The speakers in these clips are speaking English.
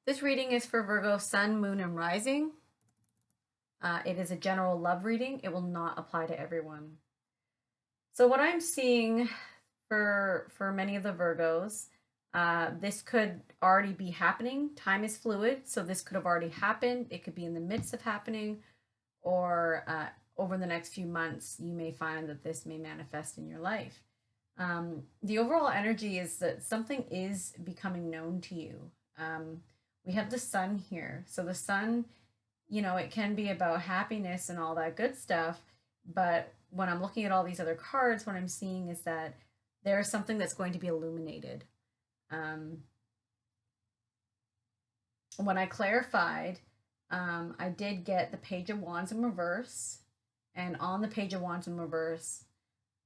This reading is for Virgo, Sun, Moon, and Rising. It is a general love reading. It will not apply to everyone. So what I'm seeing for many of the Virgos, this could already be happening. Time is fluid, so this could have already happened. It could be in the midst of happening, or over the next few months, you may find that this may manifest in your life. The overall energy is that something is becoming known to you. We have the sun here. So the sun, it can be about happiness and all that good stuff. But when I'm looking at all these other cards, what I'm seeing is that there is something that's going to be illuminated. Um, when I clarified, I did get the Page of Wands in reverse. And on the Page of Wands in reverse,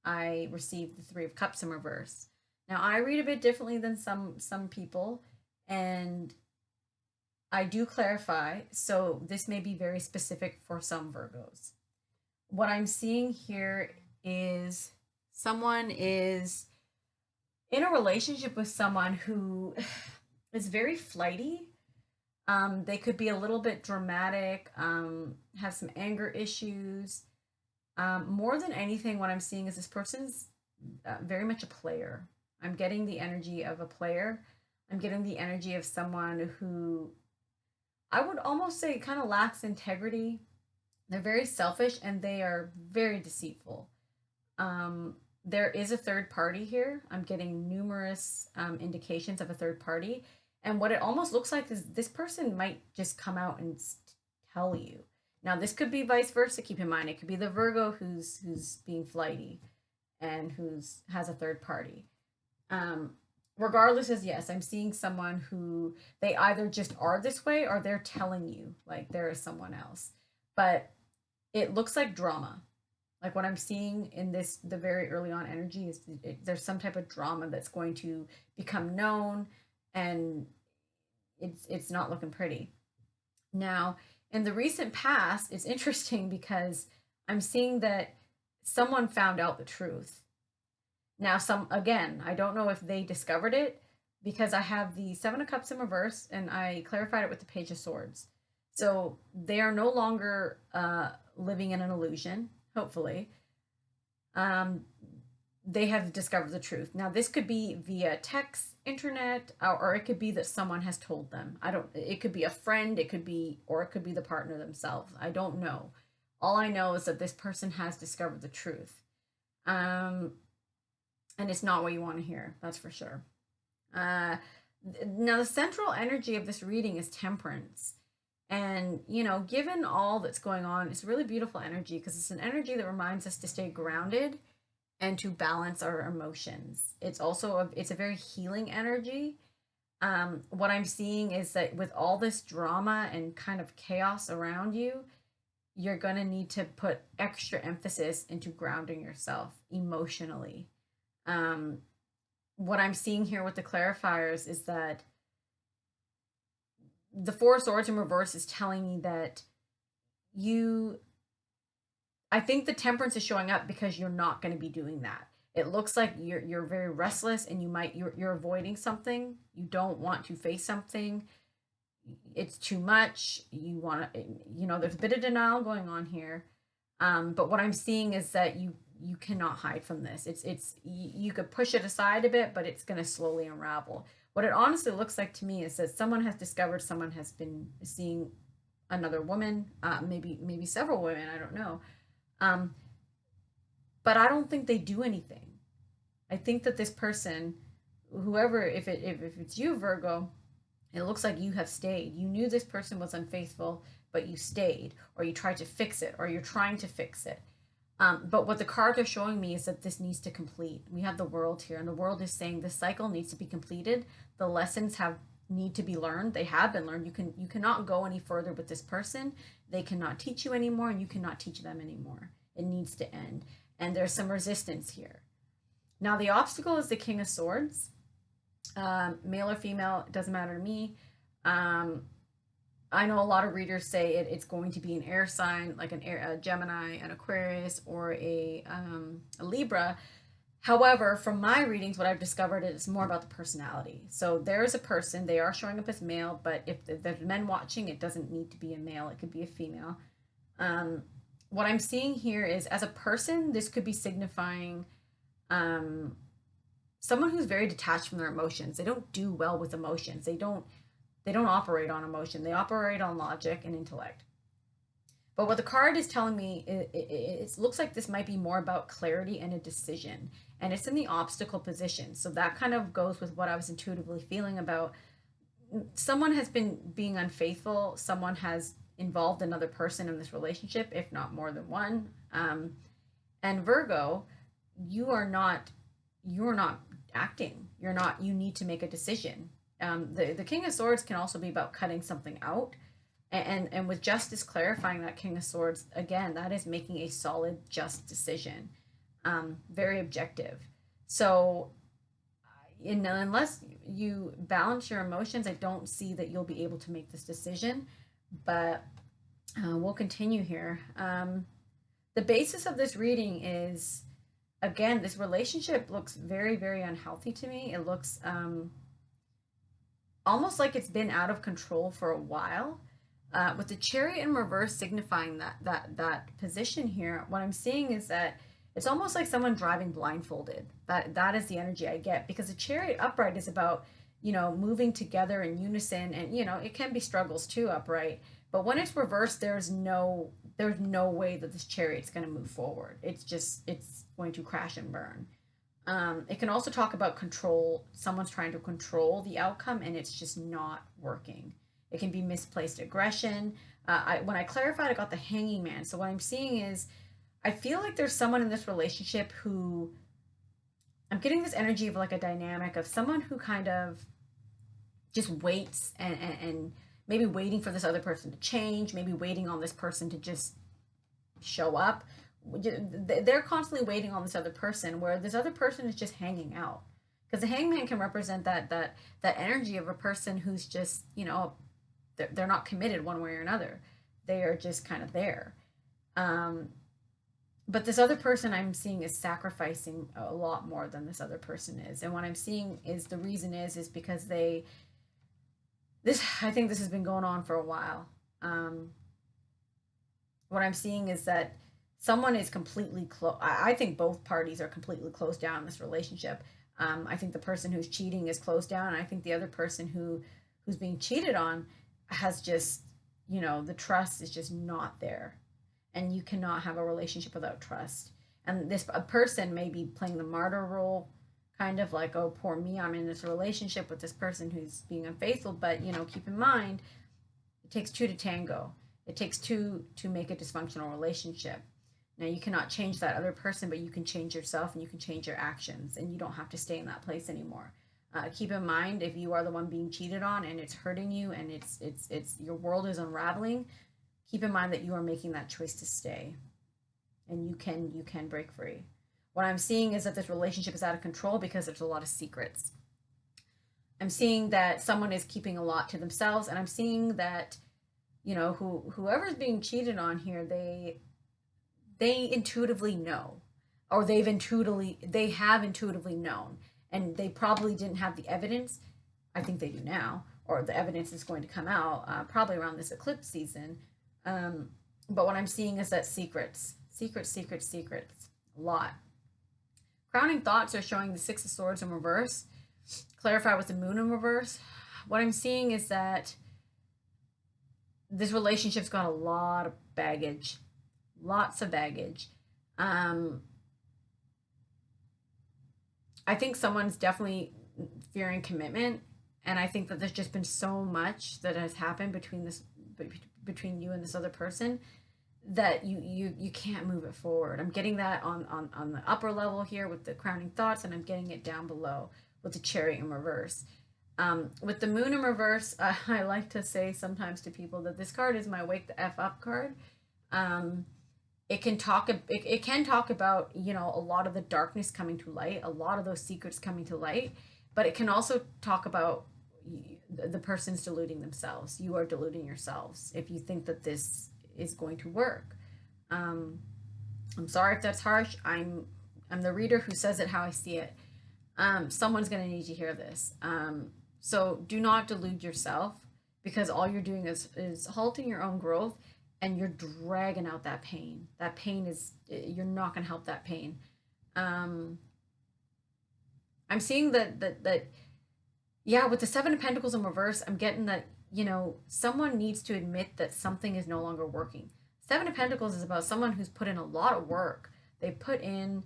I received the Three of Cups in reverse. Now I read a bit differently than some people, and I do clarify, so this may be very specific for some Virgos. What I'm seeing here is someone is in a relationship with someone who is very flighty. They could be a little bit dramatic, have some anger issues. More than anything, what I'm seeing is this person's very much a player. I'm getting the energy of a player. I'm getting the energy of someone who I would almost say kind of lacks integrity. They're very selfish and they are very deceitful. There is a third party here. I'm getting numerous indications of a third party. And what it almost looks like is this person might just come out and tell you. Now, this could be vice versa. Keep in mind, it could be the Virgo who's being flighty and who's has a third party. Um, Regardless, as yes, I'm seeing someone who they either just are this way or they're telling you like there is someone else. But it looks like drama. Like what I'm seeing in this, the very early on energy is there's some type of drama that's going to become known, and it's not looking pretty. Now, in the recent past, it's interesting because I'm seeing that someone found out the truth. Now, some again, I don't know if they discovered it because I have the Seven of Cups in reverse and I clarified it with the Page of Swords. So they are no longer living in an illusion, hopefully. Um, they have discovered the truth. Now, this could be via text, internet, or it could be that someone has told them. I don't, it could be a friend, it could be, or it could be the partner themselves. I don't know. All I know is that this person has discovered the truth. Um, and it's not what you want to hear, that's for sure. Uh, Now, the central energy of this reading is temperance. And, given all that's going on, it's really beautiful energy because it's an energy that reminds us to stay grounded and to balance our emotions. It's a very healing energy. What I'm seeing is that with all this drama and kind of chaos around you, you're going to need to put extra emphasis into grounding yourself emotionally. Um, what I'm seeing here with the clarifiers is that the Four of Swords in reverse is telling me that you I think the temperance is showing up because you're not going to be doing that. It looks like you're very restless and you're avoiding something. You don't want to face something. It's too much. You want to, there's a bit of denial going on here. But what I'm seeing is that you cannot hide from this. You could push it aside a bit, but it's going to slowly unravel. What it honestly looks like to me is that someone has discovered someone has been seeing another woman, maybe several women, I don't know. Um, but I don't think they do anything. I think that this person, whoever, if it's you, Virgo, it looks like you have stayed. You knew this person was unfaithful, but you stayed, or you tried to fix it, or you're trying to fix it. But what the cards are showing me is that this needs to complete. We have the world here, and the world is saying this cycle needs to be completed. The lessons need to be learned. They have been learned. You cannot go any further with this person. They cannot teach you anymore, and you cannot teach them anymore. It needs to end. And there's some resistance here. Now the obstacle is the King of Swords. Male or female, it doesn't matter to me. I know a lot of readers say it's going to be an air sign, like a Gemini, an Aquarius, or a Libra. However, from my readings, what I've discovered is more about the personality. So there is a person, they are showing up as male, but if there's men watching, it doesn't need to be a male, it could be a female. Um, what I'm seeing here is as a person, this could be signifying um, someone who's very detached from their emotions. They don't do well with emotions. They don't operate on emotion. They operate on logic and intellect. But what the card is telling me, it looks like this might be more about clarity and a decision. And it's in the obstacle position. So that kind of goes with what I was intuitively feeling about. Someone has been being unfaithful. Someone has involved another person in this relationship, if not more than one. And Virgo, you are not, you're not acting. You're not, you need to make a decision. The King of Swords can also be about cutting something out, and with justice clarifying that King of Swords, again, that is making a solid, just decision, very objective. So, unless you balance your emotions, I don't see that you'll be able to make this decision. But we'll continue here. The basis of this reading is, again, this relationship looks very, very unhealthy to me. It looks almost like it's been out of control for a while. With the Chariot in reverse signifying that position here, what I'm seeing is that it's almost like someone driving blindfolded. That is the energy I get, because the Chariot upright is about, moving together in unison, and it can be struggles too upright. But when it's reversed, there's no way that this Chariot's going to move forward. It's going to crash and burn. It can also talk about control. Someone's trying to control the outcome, and it's just not working. It can be misplaced aggression. When I clarified, I got the Hanging Man. So what I'm seeing is, I feel like there's someone in this relationship who, I'm getting this energy of like a dynamic of someone who kind of just waits, and maybe waiting for this other person to change, maybe waiting on this person to just show up. They're constantly waiting on this other person, where this other person is just hanging out. Because the Hangman can represent that energy of a person who's just, they're not committed one way or another. They are just kind of there. Um, but this other person I'm seeing is sacrificing a lot more than this other person is. And what I'm seeing is the reason is because I think this has been going on for a while. What I'm seeing is that someone is completely close. I think both parties are completely closed down in this relationship. I think the person who's cheating is closed down. And I think the other person who's being cheated on has just, the trust is just not there. And you cannot have a relationship without trust. And this a person may be playing the martyr role, kind of like, oh, poor me, I'm in this relationship with this person who's being unfaithful. But, keep in mind, it takes two to tango. It takes two to make a dysfunctional relationship. Now, you cannot change that other person, but you can change yourself, and you can change your actions, and you don't have to stay in that place anymore. Keep in mind, if you are the one being cheated on and it's hurting you, and it's your world is unraveling, keep in mind that you are making that choice to stay, and you can break free. What I'm seeing is that this relationship is out of control because there's a lot of secrets. I'm seeing that someone is keeping a lot to themselves, and I'm seeing that, whoever's being cheated on here, they intuitively know, or they have intuitively known, and they probably didn't have the evidence. I think they do now, or the evidence is going to come out probably around this eclipse season. But what I'm seeing is that secrets, a lot. Crowning thoughts are showing the Six of Swords in reverse. Clarify with the Moon in reverse. What I'm seeing is that this relationship's got a lot of baggage, lots of baggage. I think someone's definitely fearing commitment, and I think that there's just been so much that has happened between you and this other person that you can't move it forward. I'm getting that on the upper level here with the crowning thoughts, and I'm getting it down below with the Chariot in reverse. With the Moon in reverse, I like to say sometimes to people that this card is my wake the F up card. It can talk about, a lot of the darkness coming to light, a lot of those secrets coming to light, but it can also talk about the person's deluding themselves. You are deluding yourselves if you think that this is going to work. I'm sorry if that's harsh. I'm the reader who says it how I see it. Someone's going to need to hear this. So do not delude yourself, because all you're doing is halting your own growth, and you're dragging out that pain. That pain is, you're not going to help that pain. I'm seeing that yeah, with the Seven of Pentacles in reverse, I'm getting that, you know, someone needs to admit that something is no longer working. Seven of Pentacles is about someone who's put in a lot of work. They put in,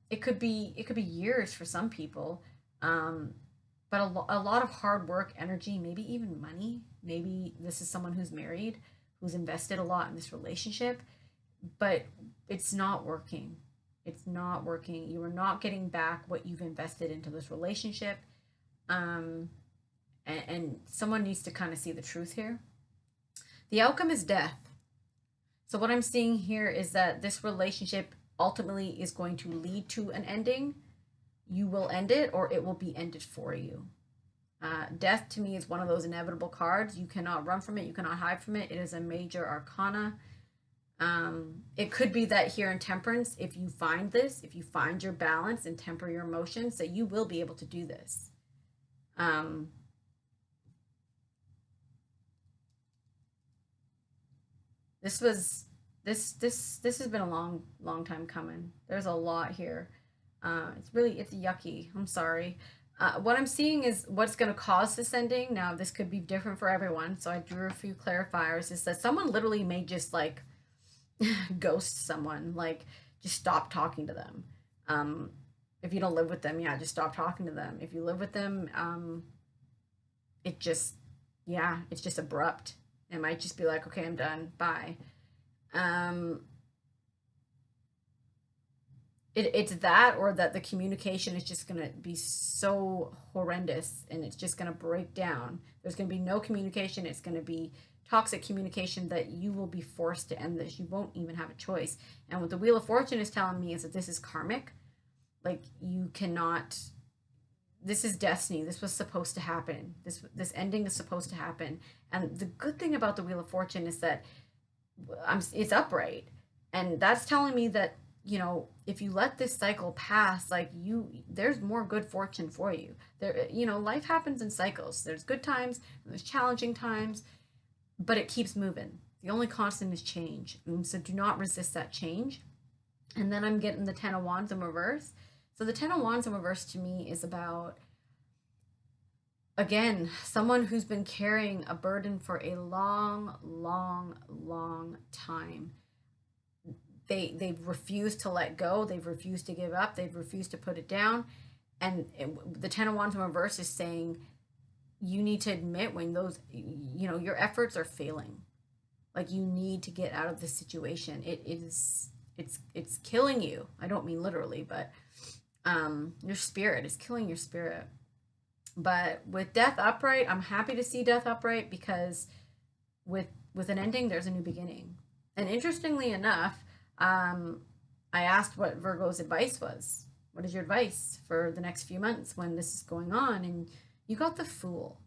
it could be years for some people, but a lot of hard work, energy, maybe even money. Maybe this is someone who's married, who's invested a lot in this relationship, but it's not working. It's not working. You are not getting back what you've invested into this relationship. And someone needs to kind of see the truth here. The outcome is death. So what I'm seeing here is that this relationship ultimately is going to lead to an ending. You will end it, or it will be ended for you. Death to me is one of those inevitable cards. You cannot run from it. You cannot hide from it. It is a major arcana. It could be that here in Temperance, if you find this, if you find your balance and temper your emotions, that you will be able to do this. This has been a long time coming. There's a lot here. It's yucky. I'm sorry. What I'm seeing is what's going to cause this ending. Now, this could be different for everyone, so I drew a few clarifiers. Is that someone literally may just like ghost someone, like just stop talking to them. If you don't live with them, yeah, just stop talking to them. If you live with them, it just, yeah, it's just abrupt. It might just be like, okay, I'm done, bye. It's that, or that the communication is just going to be so horrendous and it's just going to break down. There's going to be no communication. It's going to be toxic communication that you will be forced to end this. You won't even have a choice. And what the Wheel of Fortune is telling me is that this is karmic. Like, you cannot, this is destiny. This was supposed to happen. This ending is supposed to happen. And the good thing about the Wheel of Fortune is that it's upright. And that's telling me that, you know, if you let this cycle pass, like there's more good fortune for you. There, you know, life happens in cycles. There's good times, there's challenging times, but it keeps moving. The only constant is change. And so do not resist that change. And then I'm getting the Ten of Wands in reverse. So the Ten of Wands in reverse to me is about, again, someone who's been carrying a burden for a long time. They've refused to let go. They've refused to give up. They've refused to put it down. And the Ten of Wands in reverse is saying, you need to admit when those, you know, your efforts are failing. Like, you need to get out of this situation. It's killing you. I don't mean literally, but your spirit is killing your spirit. But with Death upright, I'm happy to see Death upright, because with an ending, there's a new beginning. And interestingly enough, I asked what Virgo's advice was. What is your advice for the next few months when this is going on? And you got the Fool.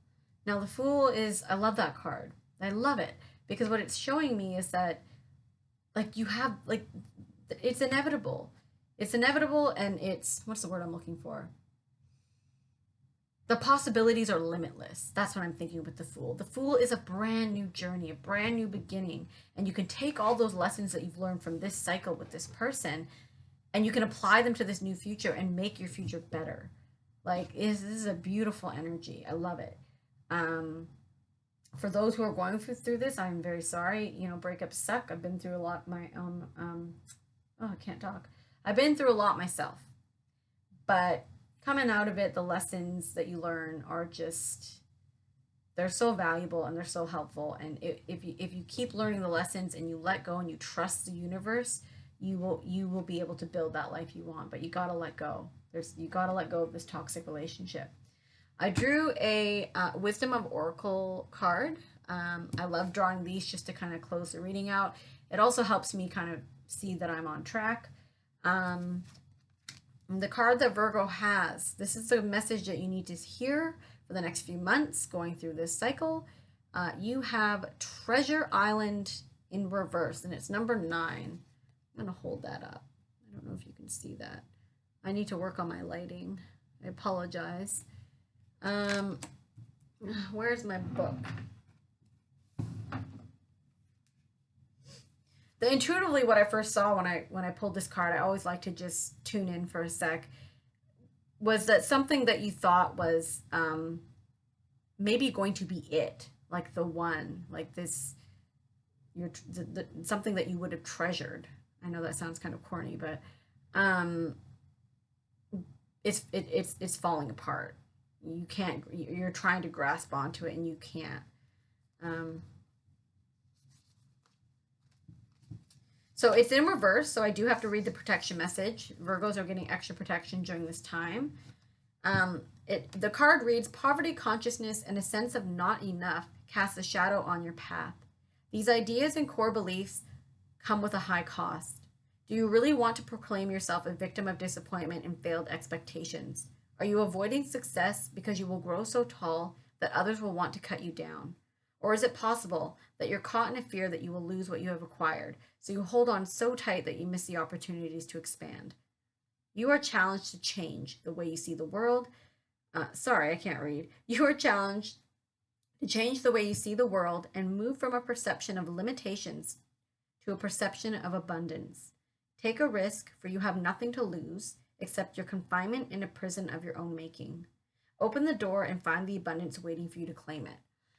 Now, the Fool is, I love that card. I love it, because what it's showing me is that, like, you have, like, it's inevitable. It's inevitable, and it's, what's the word I'm looking for? The possibilities are limitless. That's what I'm thinking with the Fool. The Fool is a brand new journey, a brand new beginning. And you can take all those lessons that you've learned from this cycle with this person, and you can apply them to this new future and make your future better. Like, this is a beautiful energy. I love it. For those who are going through this, I'm very sorry. You know, breakups suck. I've been through a lot my own, I can't talk. I've been through a lot myself. But coming out of it, the lessons that you learn are just, they're so valuable and they're so helpful. And if you keep learning the lessons and you let go and you trust the universe, you will be able to build that life you want. But you gotta let go. You gotta let go of this toxic relationship. I drew a Wisdom of Oracle card. I love drawing these just to kind of close the reading out. It also helps me kind of see that I'm on track. The card that Virgo has, this is a message that you need to hear for the next few months going through this cycle. You have Treasure Island in reverse, and it's number 9. I'm going to hold that up. I don't know if you can see that. I need to work on my lighting. I apologize. Where's my book? The intuitively, what I first saw when I pulled this card, I always like to just tune in for a sec, was that something that you thought was maybe going to be it, like the one, like this, something that you would have treasured. I know that sounds kind of corny, but it's falling apart. You can't. You're trying to grasp onto it and you can't. So it's in reverse, so I do have to read the protection message. Virgos are getting extra protection during this time. The card reads, poverty consciousness and a sense of not enough casts a shadow on your path. These ideas and core beliefs come with a high cost. Do you really want to proclaim yourself a victim of disappointment and failed expectations? Are you avoiding success because you will grow so tall that others will want to cut you down? Or is it possible that you're caught in a fear that you will lose what you have acquired, so you hold on so tight that you miss the opportunities to expand? You are challenged to change the way you see the world. Sorry, I can't read. You are challenged to change the way you see the world and move from a perception of limitations to a perception of abundance. Take a risk, for you have nothing to lose except your confinement in a prison of your own making. Open the door and find the abundance waiting for you to claim it.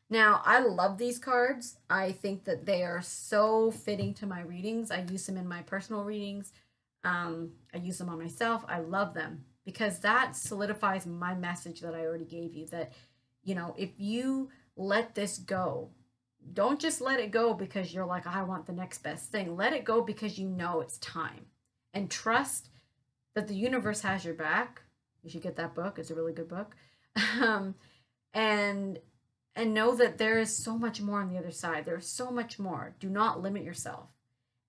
Now, I love these cards. I think that they are so fitting to my readings. I use them in my personal readings. I use them on myself. I love them because that solidifies my message that I already gave you, that, you know, if you let this go, don't just let it go because you're like, I want the next best thing. Let it go because you know it's time. And trust that the universe has your back. You should get that book. It's a really good book. And know that there is so much more on the other side. There's so much more. Do not limit yourself.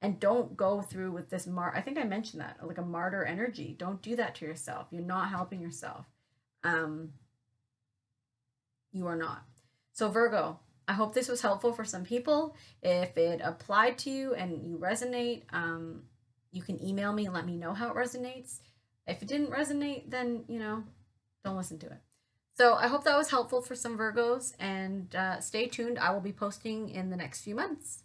And don't go through with this I think I mentioned that, like a martyr energy. Don't do that to yourself. You're not helping yourself. You are not. So Virgo, I hope this was helpful for some people. If it applied to you and you resonate, you can email me and let me know how it resonates. If it didn't resonate, then, you know, don't listen to it. So I hope that was helpful for some Virgos, and stay tuned. I will be posting in the next few months.